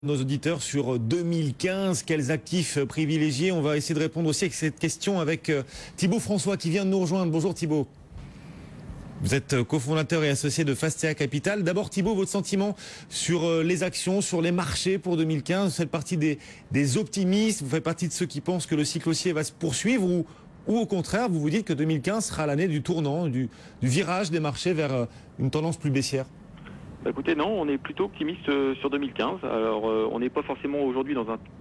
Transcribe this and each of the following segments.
Nos auditeurs sur 2015, quels actifs privilégiés? On va essayer de répondre aussi avec cette question avec Thibaut François qui vient de nous rejoindre. Bonjour Thibaut. Vous êtes cofondateur et associé de Fastea Capital. D'abord Thibaut, votre sentiment sur les actions, sur les marchés pour 2015? Vous faites partie des optimistes, vous faites partie de ceux qui pensent que le cycle haussier va se poursuivre ou au contraire, vous vous dites que 2015 sera l'année du tournant, du virage des marchés vers une tendance plus baissière? Écoutez, non, on est plutôt optimiste sur 2015. Alors, on n'est pas forcément aujourd'hui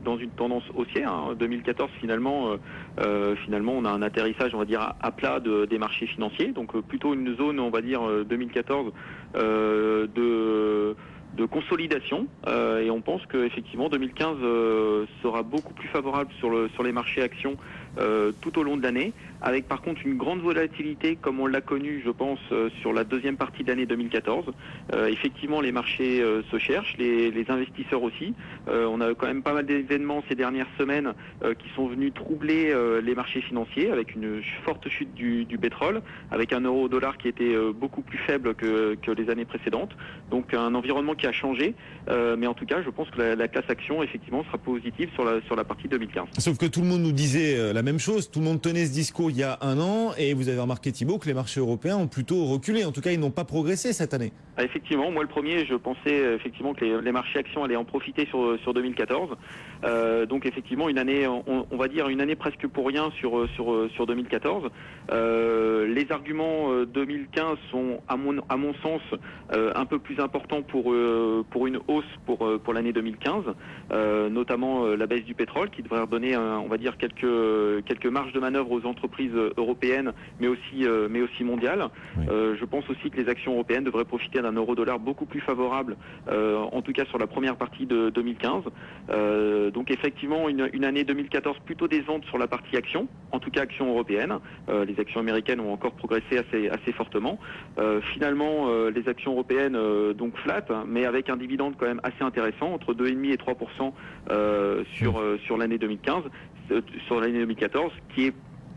dans une tendance haussière. 2014, finalement, on a un atterrissage, on va dire, à plat des marchés financiers. Donc, plutôt une zone, on va dire, 2014 de consolidation. Et on pense qu'effectivement, 2015 sera beaucoup plus favorable sur les marchés actions tout au long de l'année, avec par contre une grande volatilité comme on l'a connu, je pense, sur la deuxième partie de l'année 2014. Effectivement, les marchés se cherchent, les investisseurs aussi. On a quand même pas mal d'événements ces dernières semaines qui sont venus troubler les marchés financiers, avec une forte chute du pétrole, avec un euro-dollar qui était beaucoup plus faible que les années précédentes. Donc un environnement qui a changé, mais en tout cas, je pense que la classe action, effectivement, sera positive sur la partie 2015. Sauf que tout le monde nous disait la même chose, tout le monde tenait ce discours il y a un an, et vous avez remarqué Thibaut que les marchés européens ont plutôt reculé, en tout cas ils n'ont pas progressé cette année. Effectivement, moi le premier, je pensais effectivement que les marchés actions allaient en profiter sur 2014. Donc effectivement une année, on va dire une année presque pour rien sur 2014. Les arguments 2015 sont à mon sens un peu plus importants pour une hausse pour l'année 2015, notamment la baisse du pétrole qui devrait redonner on va dire quelques marges de manœuvre aux entreprises européennes, mais aussi mondiales. Oui. Je pense aussi que les actions européennes devraient profiter d'un euro-dollar beaucoup plus favorable, en tout cas sur la première partie de 2015. Donc effectivement une année 2014 plutôt décevante sur la partie actions, en tout cas actions européennes. Les actions américaines ont encore progressé assez fortement. Finalement, les actions européennes donc flat, mais avec un dividende quand même assez intéressant, entre 2,5 et 3% sur l'année 2015, sur l'année 2014, qui est,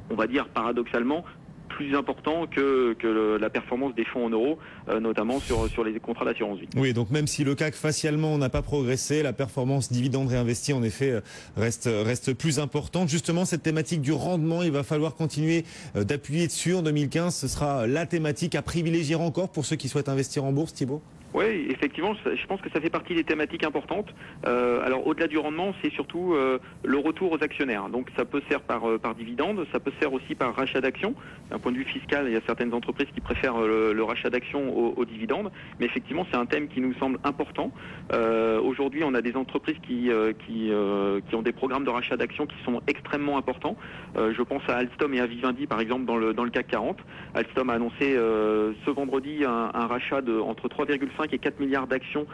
on va dire paradoxalement, plus important que la performance des fonds en euros, notamment sur les contrats d'assurance vie. Oui, donc même si le CAC facialement n'a pas progressé, la performance dividende réinvesti en effet reste plus importante. Justement, cette thématique du rendement, il va falloir continuer d'appuyer dessus en 2015. Ce sera la thématique à privilégier encore pour ceux qui souhaitent investir en bourse, Thibaut? Oui, effectivement, je pense que ça fait partie des thématiques importantes. Alors au-delà du rendement, c'est surtout le retour aux actionnaires. Donc ça peut se faire par dividende, ça peut se faire aussi par rachat d'actions. D'un point de vue fiscal, il y a certaines entreprises qui préfèrent le rachat d'actions au dividende, mais effectivement c'est un thème qui nous semble important. Aujourd'hui, on a des entreprises qui ont des programmes de rachat d'actions qui sont extrêmement importants. Je pense à Alstom et à Vivendi par exemple dans le CAC 40. Alstom a annoncé ce vendredi un rachat entre 3,5 et 4 milliards d'actions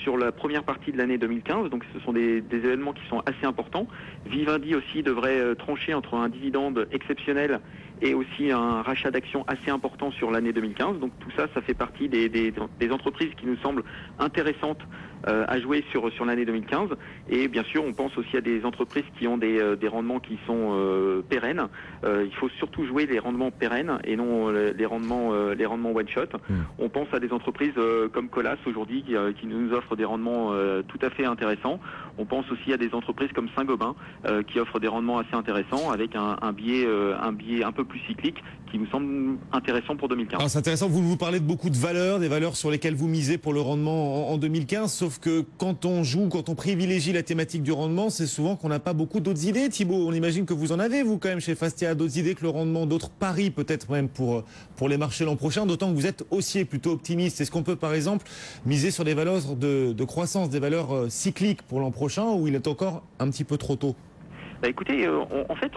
sur la première partie de l'année 2015. Donc ce sont des événements qui sont assez importants. Vivendi aussi devrait trancher entre un dividende exceptionnel et aussi un rachat d'actions assez important sur l'année 2015. Donc tout ça, ça fait partie des entreprises qui nous semblent intéressantes à jouer sur l'année 2015. Et bien sûr, on pense aussi à des entreprises qui ont des rendements qui sont pérennes. Il faut surtout jouer les rendements pérennes et non les rendements one shot. On pense à des entreprises comme Colas aujourd'hui qui nous offrent des rendements tout à fait intéressants. On pense aussi à des entreprises comme Saint-Gobain qui offrent des rendements assez intéressants avec un biais un peu plus cyclique qui nous semble intéressant pour 2015. Alors c'est intéressant, vous parlez de beaucoup de valeurs, des valeurs sur lesquelles vous misez pour le rendement en 2015, sauf que quand on privilégie la thématique du rendement, c'est souvent qu'on n'a pas beaucoup d'autres idées. Thibaut, on imagine que vous en avez, vous quand même chez Fastea, d'autres idées que le rendement, d'autres paris peut-être même pour les marchés l'an prochain, d'autant que vous êtes haussier plutôt optimiste. Est-ce qu'on peut par exemple miser sur des valeurs de croissance, des valeurs cycliques pour l'an prochain, ou il est encore un petit peu trop tôt? Écoutez, en fait,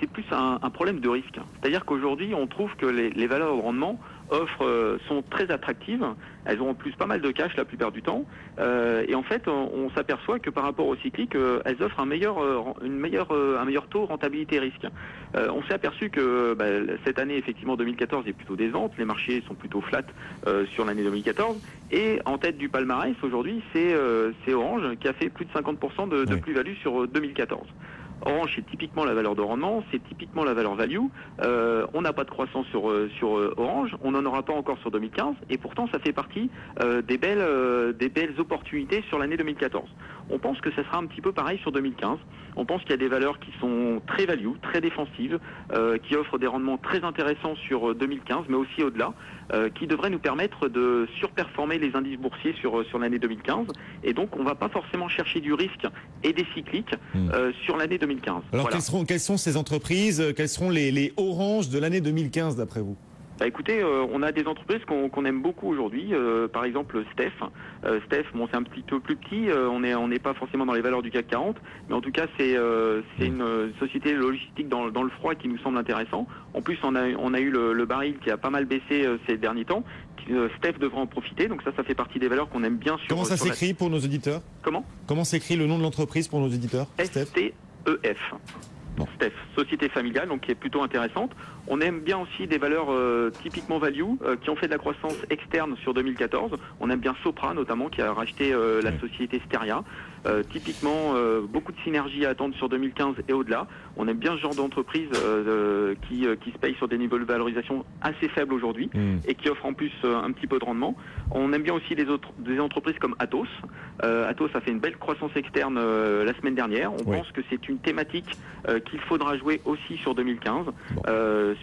c'est plus un problème de risque. C'est-à-dire qu'aujourd'hui, on trouve que les valeurs au rendement sont très attractives. Elles ont en plus pas mal de cash la plupart du temps. Et en fait, on s'aperçoit que par rapport au cyclique, elles offrent un meilleur taux rentabilité-risque. On s'est aperçu que cette année, effectivement, 2014 est plutôt décevante. Les marchés sont plutôt flat sur l'année 2014. Et en tête du palmarès, aujourd'hui, c'est Orange qui a fait plus de 50% de plus-value sur 2014. Orange, c'est typiquement la valeur de rendement, c'est typiquement la valeur value. On n'a pas de croissance sur Orange, on n'en aura pas encore sur 2015, et pourtant ça fait partie des belles opportunités sur l'année 2014. On pense que ça sera un petit peu pareil sur 2015. On pense qu'il y a des valeurs qui sont très value, très défensives, qui offrent des rendements très intéressants sur 2015, mais aussi au-delà, qui devraient nous permettre de surperformer les indices boursiers sur l'année 2015. Et donc, on ne va pas forcément chercher du risque et des cycliques sur l'année 2015. Alors, voilà. quelles sont ces entreprises, quels seront les oranges de l'année 2015 d'après vous? Bah écoutez, on a des entreprises qu'on aime beaucoup aujourd'hui. Par exemple, Steph. Steph, bon, c'est un petit peu plus petit. On n'est pas forcément dans les valeurs du CAC 40, mais en tout cas, c'est une société logistique dans le froid qui nous semble intéressant. En plus, on a eu le baril qui a pas mal baissé ces derniers temps. Steph devrait en profiter. Donc ça fait partie des valeurs qu'on aime bien sur. Comment ça s'écrit pour nos auditeurs? Comment s'écrit le nom de l'entreprise pour nos auditeurs? STEF. Bon. Steph, société familiale, donc qui est plutôt intéressante. On aime bien aussi des valeurs typiquement value qui ont fait de la croissance externe sur 2014. On aime bien Sopra notamment qui a racheté la société Steria. Typiquement, beaucoup de synergies à attendre sur 2015 et au-delà. On aime bien ce genre d'entreprise qui se paye sur des niveaux de valorisation assez faibles aujourd'hui et qui offre en plus un petit peu de rendement. On aime bien aussi des entreprises comme Atos. Atos a fait une belle croissance externe la semaine dernière. On pense que c'est une thématique qu'il faudra jouer aussi sur 2015.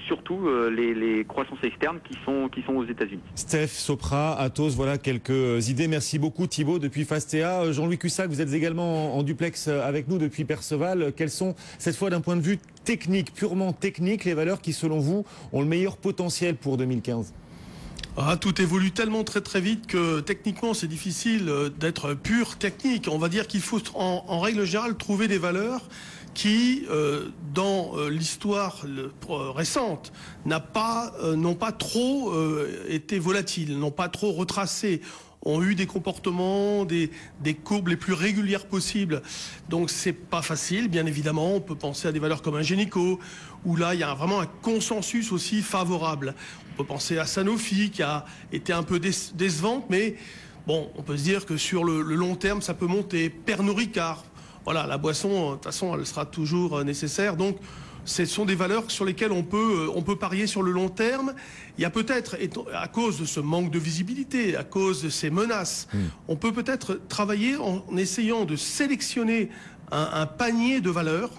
Surtout les croissances externes qui sont aux États-Unis. Steph, Sopra, Atos, voilà quelques idées. Merci beaucoup Thibaut depuis Fastea. Jean-Louis Cussac, vous êtes également en duplex avec nous depuis Perceval. Quelles sont, cette fois d'un point de vue technique, purement technique, les valeurs qui selon vous ont le meilleur potentiel pour 2015 ? Tout évolue tellement très vite que techniquement c'est difficile d'être pur technique. On va dire qu'il faut en règle générale trouver des valeurs qui, dans l'histoire récente, n'ont pas trop été volatiles, n'ont pas trop retracé, ont eu des comportements, des courbes les plus régulières possibles. Donc c'est pas facile, bien évidemment. On peut penser à des valeurs comme Ingenico, où là il y a vraiment un consensus aussi favorable. On peut penser à Sanofi, qui a été un peu décevante, mais bon, on peut se dire que sur le long terme, ça peut monter. Pernod Ricard, voilà, la boisson, de toute façon, elle sera toujours nécessaire. Donc, ce sont des valeurs sur lesquelles on peut parier sur le long terme. Il y a peut-être, à cause de ce manque de visibilité, à cause de ces menaces, on peut peut-être travailler en essayant de sélectionner un panier de valeurs,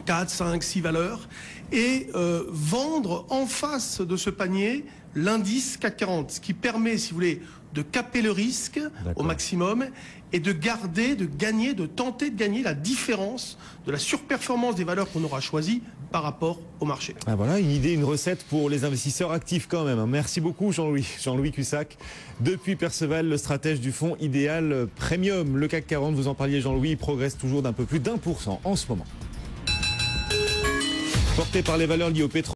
4, 5, 6 valeurs, et vendre en face de ce panier l'indice CAC 40, ce qui permet, si vous voulez, de caper le risque au maximum et de tenter de gagner la différence de la surperformance des valeurs qu'on aura choisies par rapport au marché. Ah voilà, une idée, une recette pour les investisseurs actifs quand même. Merci beaucoup Jean-Louis Cussac. Depuis Perceval, le stratège du fonds Idéal Premium. Le CAC 40, vous en parliez Jean-Louis, il progresse toujours d'un peu plus d'1% en ce moment. Porté par les valeurs liées au pétrole.